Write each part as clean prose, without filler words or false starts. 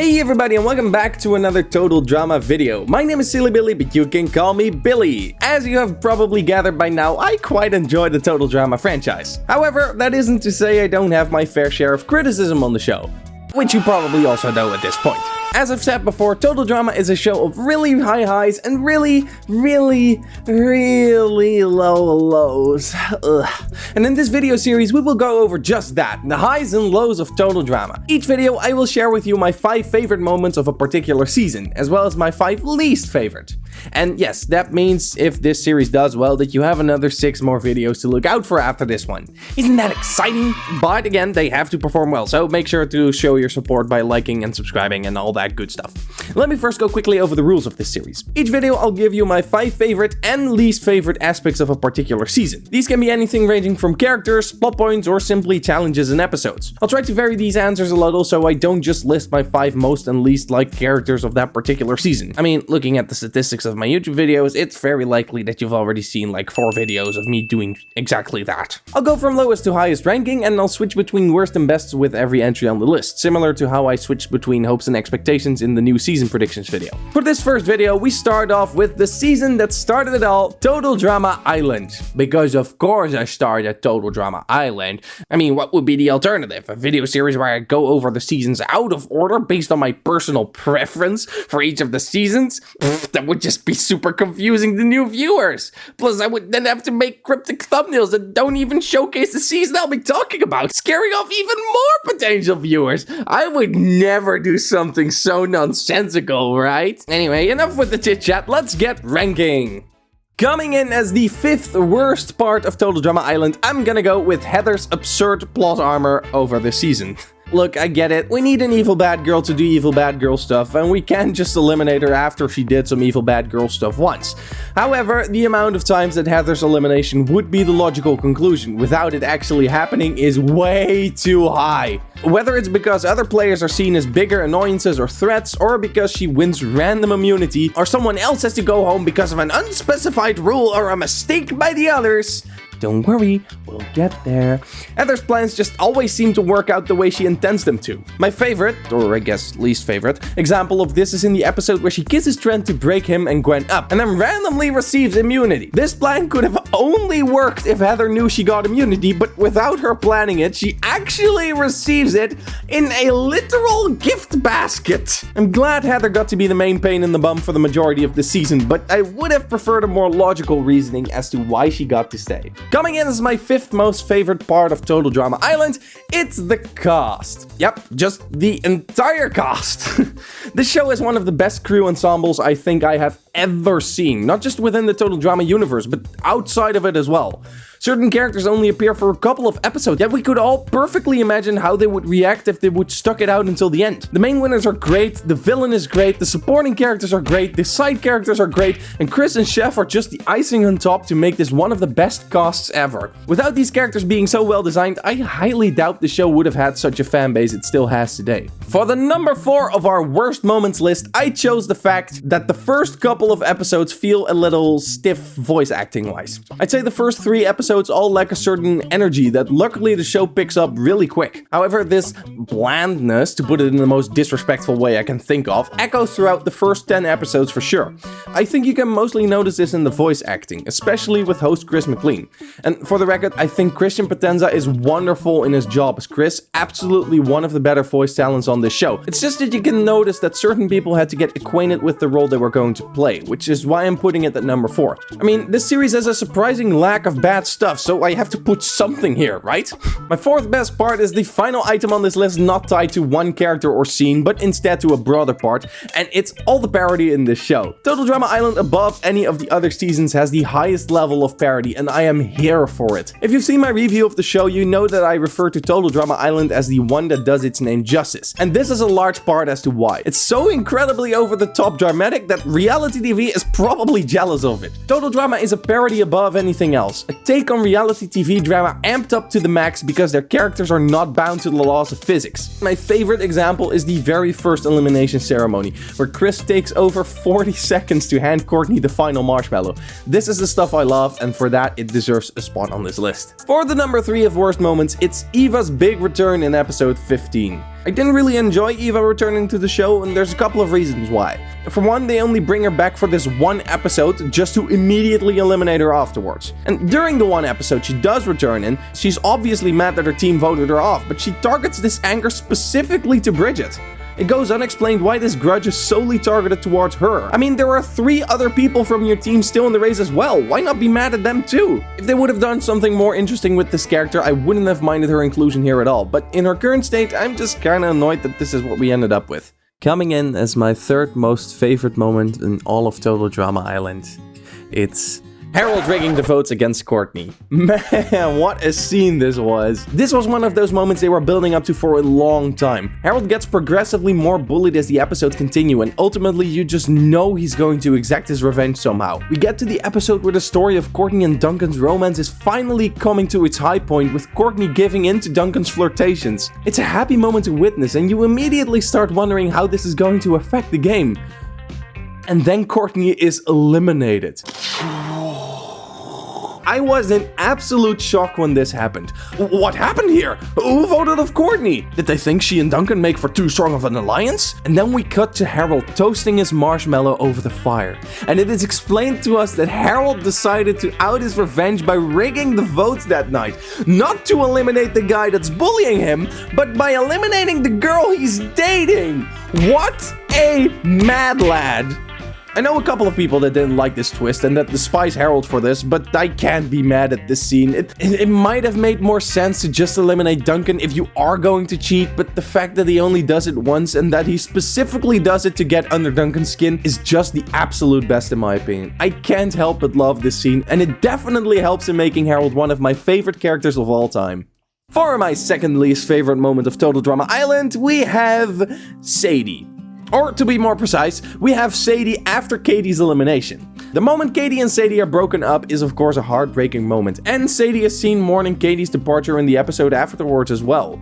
Hey everybody and welcome back to another Total Drama video. My name is Silly Billy, but you can call me Billy. As you have probably gathered by now, I quite enjoy the Total Drama franchise. However, that isn't to say I don't have my fair share of criticism on the show, which you probably also know at this point. As I've said before, Total Drama is a show of really high highs and really low lows. Ugh. And in this video series, we will go over just that, the highs and lows of Total Drama. Each video, I will share with you my 5 favorite moments of a particular season, as well as my 5 least favorite. And yes, that means if this series does well, that you have another 6 more videos to look out for after this one. Isn't that exciting? But again, they have to perform well, so make sure to show your support by liking and subscribing and all that good stuff. Let me first go quickly over the rules of this series. Each video I'll give you my 5 favorite and least favorite aspects of a particular season. These can be anything ranging from characters, plot points, or simply challenges and episodes. I'll try to vary these answers a little so I don't just list my 5 most and least liked characters of that particular season. I mean, looking at the statistics of my YouTube videos, it's very likely that you've already seen like 4 videos of me doing exactly that. I'll go from lowest to highest ranking, and I'll switch between worst and best with every entry on the list, similar to how I switched between hopes and expectations in the new season predictions video. For this first video, we start off with the season that started it all, Total Drama Island. Because of course I started at Total Drama Island. I mean, what would be the alternative? A video series where I go over the seasons out of order based on my personal preference for each of the seasons? That would just be super confusing to new viewers. Plus, I would then have to make cryptic thumbnails that don't even showcase the season I'll be talking about, scaring off even more potential viewers. I would never do something so nonsensical, right? Anyway, enough with the chit-chat, let's get ranking. Coming in as the 5th worst part of Total Drama Island, I'm gonna go with Heather's absurd plot armor over the season. Look, I get it. We need an evil bad girl to do evil bad girl stuff, and we can't just eliminate her after she did some evil bad girl stuff once. However, the amount of times that Heather's elimination would be the logical conclusion without it actually happening is way too high. Whether it's because other players are seen as bigger annoyances or threats, or because she wins random immunity, or someone else has to go home because of an unspecified rule or a mistake by the others, don't worry, we'll get there. Heather's plans just always seem to work out the way she intends them to. My favorite, or I guess least favorite, example of this is in the episode where she kisses Trent to break him and Gwen up, and then randomly receives immunity. This plan could have only worked if Heather knew she got immunity, but without her planning it, she actually receives it in a literal gift basket. I'm glad Heather got to be the main pain in the bum for the majority of the season, but I would have preferred a more logical reasoning as to why she got to stay. Coming in as my 5th most favorite part of Total Drama Island, it's the cast. Yep, just the entire cast. This show is one of the best crew ensembles I think I have ever seen, not just within the Total Drama universe, but outside of it as well. Certain characters only appear for a couple of episodes, yet we could all perfectly imagine how they would react if they would stuck it out until the end. The main winners are great, the villain is great, the supporting characters are great, the side characters are great, and Chris and Chef are just the icing on top to make this one of the best casts ever. Without these characters being so well designed, I highly doubt the show would have had such a fan base it still has today. For the number 4 of our worst moments list, I chose the fact that the first couple of episodes feel a little stiff voice acting wise. I'd say the first 3 episodes all lack a certain energy that luckily the show picks up really quick. However, this blandness, to put it in the most disrespectful way I can think of, echoes throughout the first 10 episodes for sure. I think you can mostly notice this in the voice acting, especially with host Chris McLean. And for the record, I think Christian Potenza is wonderful in his job as Chris, absolutely one of the better voice talents on this show. It's just that you can notice that certain people had to get acquainted with the role they were going to play, which is why I'm putting it at number 4. I mean, this series has a surprising lack of bad stuff, so I have to put something here, right? My 4th best part is the final item on this list, not tied to one character or scene, but instead to a broader part, and it's all the parody in this show. Total Drama Island, above any of the other seasons, has the highest level of parody, and I am here for it. If you've seen my review of the show, you know that I refer to Total Drama Island as the one that does its name justice, and this is a large part as to why. It's so incredibly over-the-top dramatic that reality TV is probably jealous of it. Total Drama is a parody above anything else, a take on reality TV drama amped up to the max because their characters are not bound to the laws of physics. My favorite example is the very first elimination ceremony, where Chris takes over 40 seconds to hand Courtney the final marshmallow. This is the stuff I love, and for that it deserves a spot on this list. For the number 3 of worst moments, it's Eva's big return in episode 15. I didn't really enjoy Eva returning to the show, and there's a couple of reasons why. For one, they only bring her back for this one episode just to immediately eliminate her afterwards. And during the one episode she does return in, she's obviously mad that her team voted her off, but she targets this anger specifically to Bridget. It goes unexplained why this grudge is solely targeted towards her. I mean, there are 3 other people from your team still in the race as well. Why not be mad at them too? If they would have done something more interesting with this character, I wouldn't have minded her inclusion here at all. But in her current state, I'm just kinda annoyed that this is what we ended up with. Coming in as my 3rd most favorite moment in all of Total Drama Island, it's Harold rigging the votes against Courtney. Man, what a scene this was. This was one of those moments they were building up to for a long time. Harold gets progressively more bullied as the episodes continue, and ultimately you just know he's going to exact his revenge somehow. We get to the episode where the story of Courtney and Duncan's romance is finally coming to its high point, with Courtney giving in to Duncan's flirtations. It's a happy moment to witness, and you immediately start wondering how this is going to affect the game. And then Courtney is eliminated. I was in absolute shock when this happened. What happened here? Who voted of Courtney? Did they think she and Duncan make for too strong of an alliance? And then we cut to Harold toasting his marshmallow over the fire. And it is explained to us that Harold decided to out his revenge by rigging the votes that night. Not to eliminate the guy that's bullying him, but by eliminating the girl he's dating. What a mad lad. I know a couple of people that didn't like this twist and that despise Harold for this, but I can't be mad at this scene. It might have made more sense to just eliminate Duncan if you are going to cheat, but the fact that he only does it once and that he specifically does it to get under Duncan's skin is just the absolute best in my opinion. I can't help but love this scene, and it definitely helps in making Harold one of my favorite characters of all time. For my 2nd least favorite moment of Total Drama Island, we have Sadie. Or, to be more precise, we have Sadie after Katie's elimination. The moment Katie and Sadie are broken up is of course a heartbreaking moment, and Sadie is seen mourning Katie's departure in the episode afterwards as well.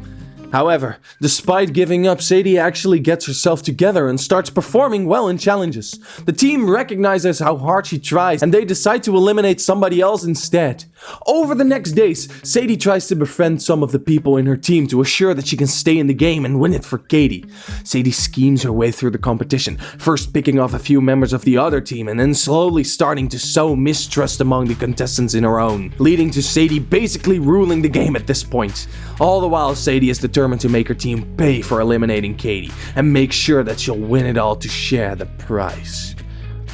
However, despite giving up, Sadie actually gets herself together and starts performing well in challenges. The team recognizes how hard she tries, and they decide to eliminate somebody else instead. Over the next days, Sadie tries to befriend some of the people in her team to assure that she can stay in the game and win it for Katie. Sadie schemes her way through the competition, first picking off a few members of the other team and then slowly starting to sow mistrust among the contestants in her own, leading to Sadie basically ruling the game at this point. All the while, Sadie is determined to make her team pay for eliminating Katie and make sure that she'll win it all to share the prize.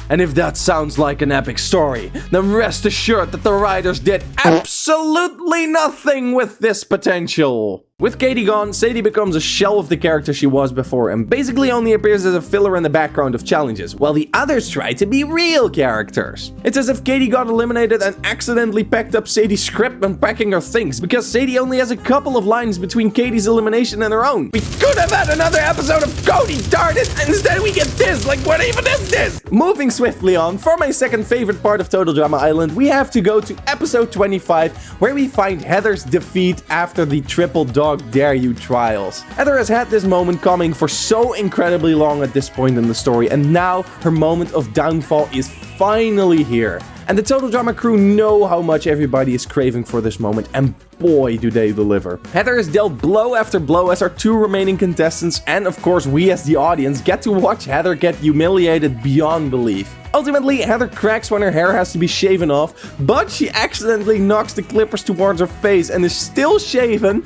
And if that sounds like an epic story, then rest assured that the writers did absolutely nothing with this potential. With Katie gone, Sadie becomes a shell of the character she was before and basically only appears as a filler in the background of challenges, while the others try to be real characters. It's as if Katie got eliminated and accidentally packed up Sadie's script when packing her things, because Sadie only has a couple of lines between Katie's elimination and her own. We could have had another episode of Cody, darn it, and instead we get this, like what even is this? Moving swiftly on, for my 2nd favorite part of Total Drama Island, we have to go to episode 25, where we find Heather's defeat after the triple dog dare you trials. Heather has had this moment coming for so incredibly long at this point in the story, and now her moment of downfall is finally here. And the Total Drama crew know how much everybody is craving for this moment, and boy do they deliver. Heather is dealt blow after blow as our 2 remaining contestants, and of course we as the audience get to watch Heather get humiliated beyond belief. Ultimately, Heather cracks when her hair has to be shaven off, but she accidentally knocks the clippers towards her face and is still shaven,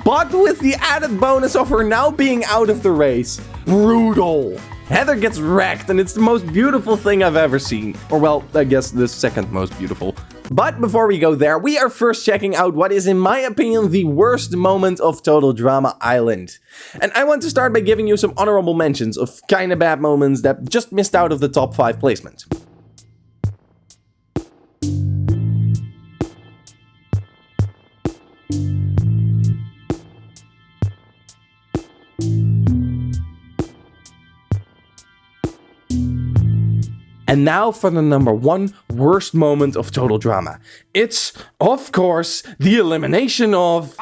but with the added bonus of her now being out of the race. Brutal. Heather gets wrecked, and it's the most beautiful thing I've ever seen. Or well, I guess the 2nd most beautiful. But before we go there, we are first checking out what is, in my opinion, the worst moment of Total Drama Island. And I want to start by giving you some honorable mentions of kinda bad moments that just missed out of the top 5 placement. And now for the number 1 worst moment of Total Drama. It's, of course, the elimination of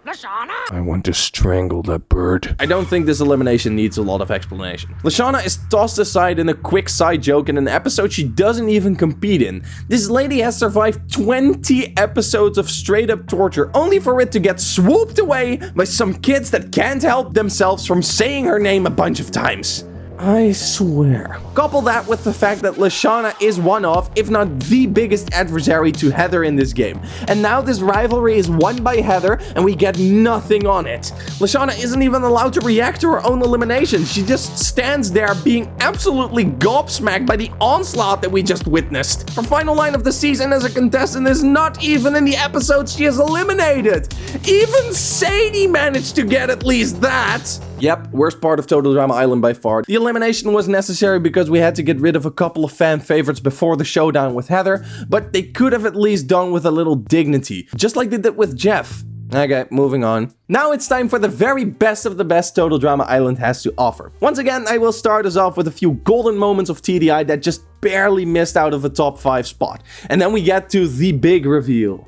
Leshawna? I want to strangle that bird. I don't think this elimination needs a lot of explanation. Leshawna is tossed aside in a quick side joke in an episode she doesn't even compete in. This lady has survived 20 episodes of straight up torture, only for it to get swooped away by some kids that can't help themselves from saying her name a bunch of times. I swear. Couple that with the fact that Leshawna is one of, if not the biggest adversary to Heather in this game. And now this rivalry is won by Heather and we get nothing on it. Leshawna isn't even allowed to react to her own elimination. She just stands there being absolutely gobsmacked by the onslaught that we just witnessed. Her final line of the season as a contestant is not even in the episode she is eliminated. Even Sadie managed to get at least that. Yep, worst part of Total Drama Island by far. The elimination was necessary because we had to get rid of a couple of fan favorites before the showdown with Heather, but they could have at least done with a little dignity, just like they did with Jeff. Okay, moving on. Now it's time for the very best of the best Total Drama Island has to offer. Once again, I will start us off with a few golden moments of TDI that just barely missed out of a top 5 spot. And then we get to the big reveal.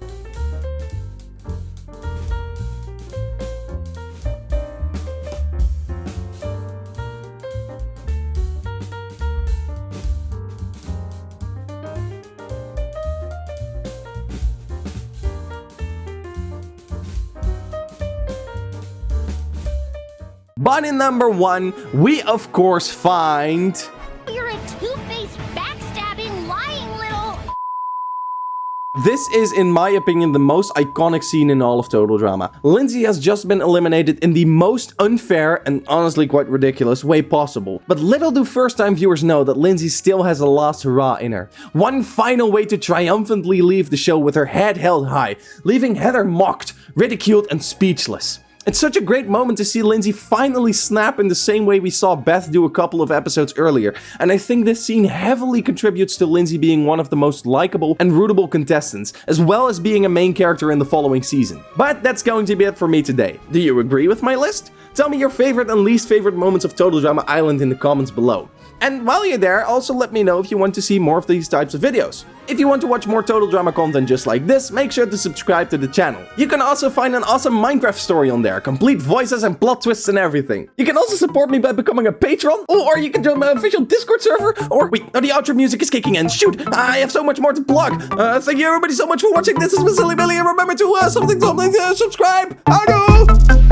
But in number 1, we of course find... You're a two-faced, backstabbing, lying little... This is, in my opinion, the most iconic scene in all of Total Drama. Lindsay has just been eliminated in the most unfair and honestly quite ridiculous way possible. But little do first-time viewers know that Lindsay still has a last hurrah in her. One final way to triumphantly leave the show with her head held high, leaving Heather mocked, ridiculed, and speechless. It's such a great moment to see Lindsay finally snap in the same way we saw Beth do a couple of episodes earlier, and I think this scene heavily contributes to Lindsay being one of the most likable and rootable contestants, as well as being a main character in the following season. But that's going to be it for me today. Do you agree with my list? Tell me your favorite and least favorite moments of Total Drama Island in the comments below. And while you're there, also let me know if you want to see more of these types of videos. If you want to watch more Total Drama content just like this, make sure to subscribe to the channel. You can also find an awesome Minecraft story on there, complete voices and plot twists and everything. You can also support me by becoming a patron, or you can join my official Discord server, or wait, no, the outro music is kicking in, shoot, I have so much more to plug. Thank you everybody so much for watching, this is Silly Billy, and remember to subscribe, I know!